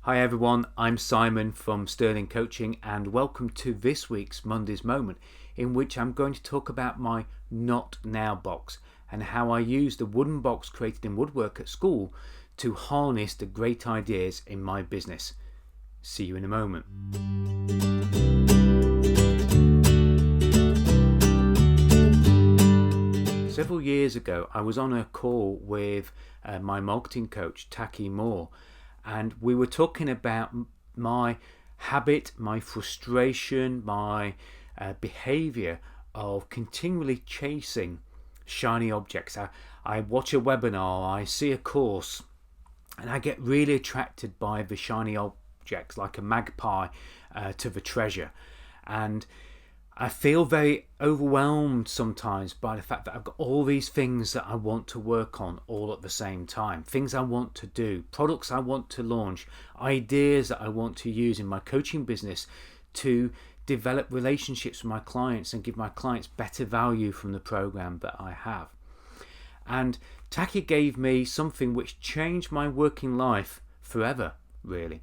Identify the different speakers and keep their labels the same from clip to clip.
Speaker 1: Hi everyone, I'm Simon from Sterling Coaching and welcome to this week's Monday's Moment, in which I'm going to talk about my Not Now box and how I use the wooden box created in woodwork at school to harness the great ideas in my business. See you in a moment. Several years ago, I was on a call with my marketing coach, Taki Moore, and we were talking about my habit, my frustration, my behavior of continually chasing shiny objects. I watch a webinar, I see a course, and I get really attracted by the shiny objects like a magpie to the treasure. And I feel very overwhelmed sometimes by the fact that I've got all these things that I want to work on all at the same time. Things I want to do, products I want to launch, ideas that I want to use in my coaching business to develop relationships with my clients and give my clients better value from the program that I have. And Taki gave me something which changed my working life forever, really.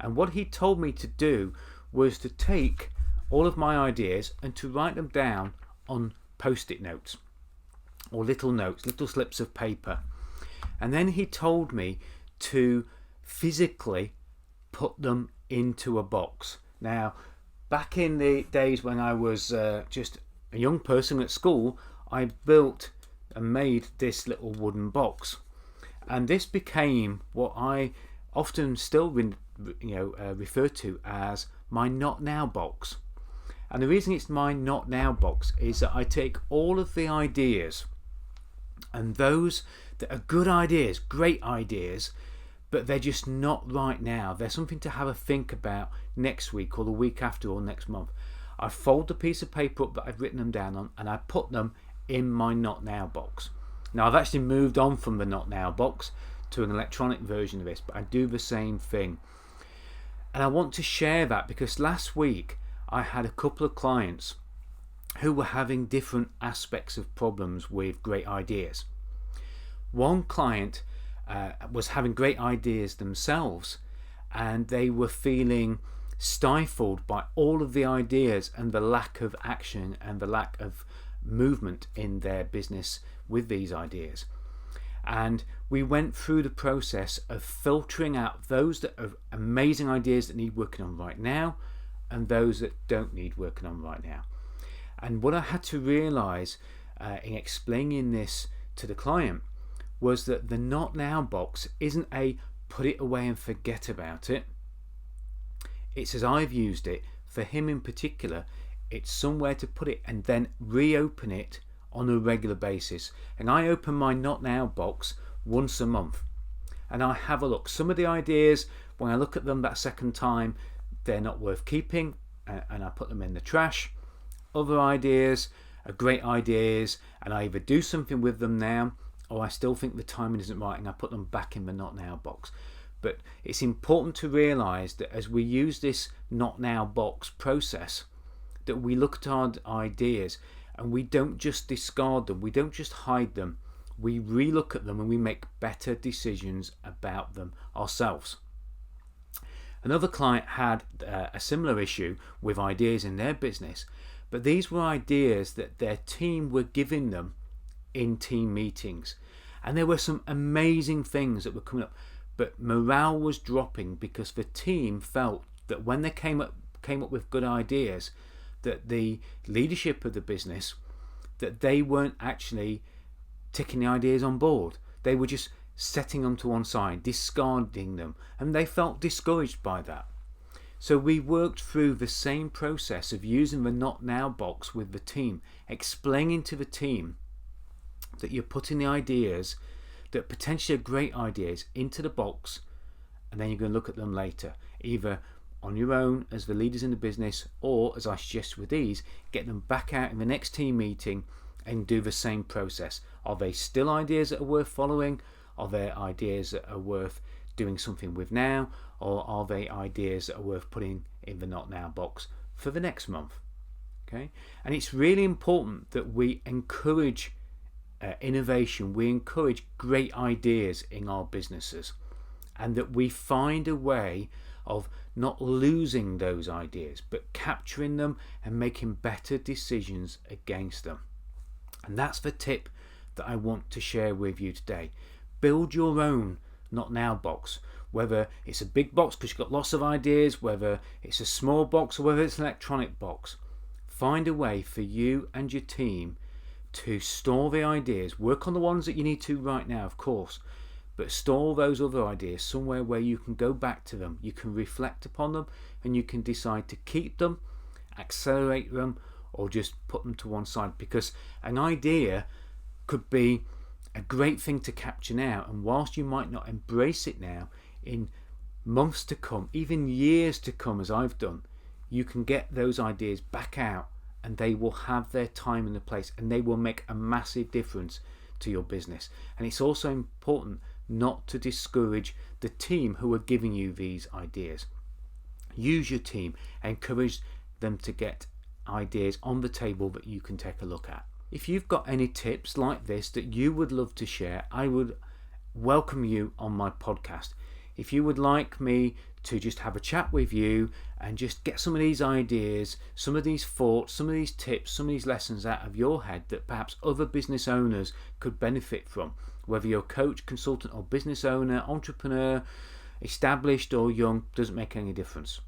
Speaker 1: And what he told me to do was to take all of my ideas and to write them down on post-it notes or little notes, little slips of paper. And then he told me to physically put them into a box. Now, back in the days when I was just a young person at school, I built and made this little wooden box. And this became what I often still refer to as my Not Now box. And the reason it's my Not Now box is that I take all of the ideas, and those that are good ideas, great ideas, but they're just not right now. They're something to have a think about next week or the week after or next month. I fold the piece of paper up that I've written them down on and I put them in my Not Now box. Now I've actually moved on from the Not Now box to an electronic version of this, but I do the same thing. And I want to share that because last week I had a couple of clients who were having different aspects of problems with great ideas. One client was having great ideas themselves, and they were feeling stifled by all of the ideas and the lack of action and the lack of movement in their business with these ideas. And we went through the process of filtering out those that are amazing ideas that need working on right now and those that don't need working on right now. And what I had to realize in explaining this to the client was that the Not Now box isn't a put it away and forget about it. It's, as I've used it, for him in particular, it's somewhere to put it and then reopen it on a regular basis. And I open my Not Now box once a month and I have a look. Some of the ideas, when I look at them that second time, they're not worth keeping and I put them in the trash. Other ideas are great ideas and I either do something with them now or I still think the timing isn't right and I put them back in the Not Now box. But it's important to realize that as we use this Not Now box process, that we look at our ideas and we don't just discard them, we don't just hide them, we relook at them and we make better decisions about them ourselves. Another client had a similar issue with ideas in their business, but these were ideas that their team were giving them in team meetings. And there were some amazing things that were coming up, but morale was dropping because the team felt that when they came up with good ideas, that the leadership of the business, that they weren't actually taking the ideas on board. They were just setting them to one side, discarding them, and they felt discouraged by that. So we worked through the same process of using the Not Now box with the team, explaining to the team that you're putting the ideas that potentially are great ideas into the box, and then you're going to look at them later, either on your own as the leaders in the business, or as I suggest with these, get them back out in the next team meeting and do the same process. Are they still ideas that are worth following? Are there ideas that are worth doing something with now? Or are they ideas that are worth putting in the Not Now box for the next month? Okay, and it's really important that we encourage innovation, we encourage great ideas in our businesses. and that we find a way of not losing those ideas but capturing them and making better decisions against them. And that's the tip that I want to share with you today. Build your own not now box, whether it's a big box because you've got lots of ideas, whether it's a small box or whether it's an electronic box. Find a way for you and your team to store the ideas. Work on the ones that you need to right now, of course, but store those other ideas somewhere where you can go back to them, you can reflect upon them, and you can decide to keep them, accelerate them, or just put them to one side, because an idea could be a great thing to capture now, and whilst you might not embrace it now, in months to come, even years to come, as I've done, you can get those ideas back out and they will have their time and their place, and they will make a massive difference to your business. And it's also important not to discourage the team who are giving you these ideas. Use your team, encourage them to get ideas on the table that you can take a look at. If you've got any tips like this that you would love to share, I would welcome you on my podcast. If you would like me to just have a chat with you and just get some of these ideas, some of these thoughts, some of these tips, some of these lessons out of your head that perhaps other business owners could benefit from, whether you're a coach, consultant or business owner, entrepreneur, established or young, doesn't make any difference.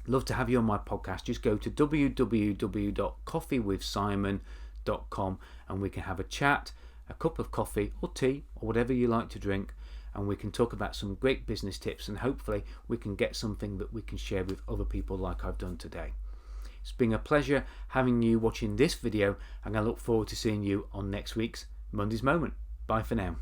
Speaker 1: Love to have you on my podcast. Just go to www.coffeewithsimon.com and we can have a chat, a cup of coffee or tea or whatever you like to drink, and we can talk about some great business tips, and hopefully we can get something that we can share with other people like I've done today. It's been a pleasure having you watching this video, and I look forward to seeing you on next week's Monday's Moment. Bye for now.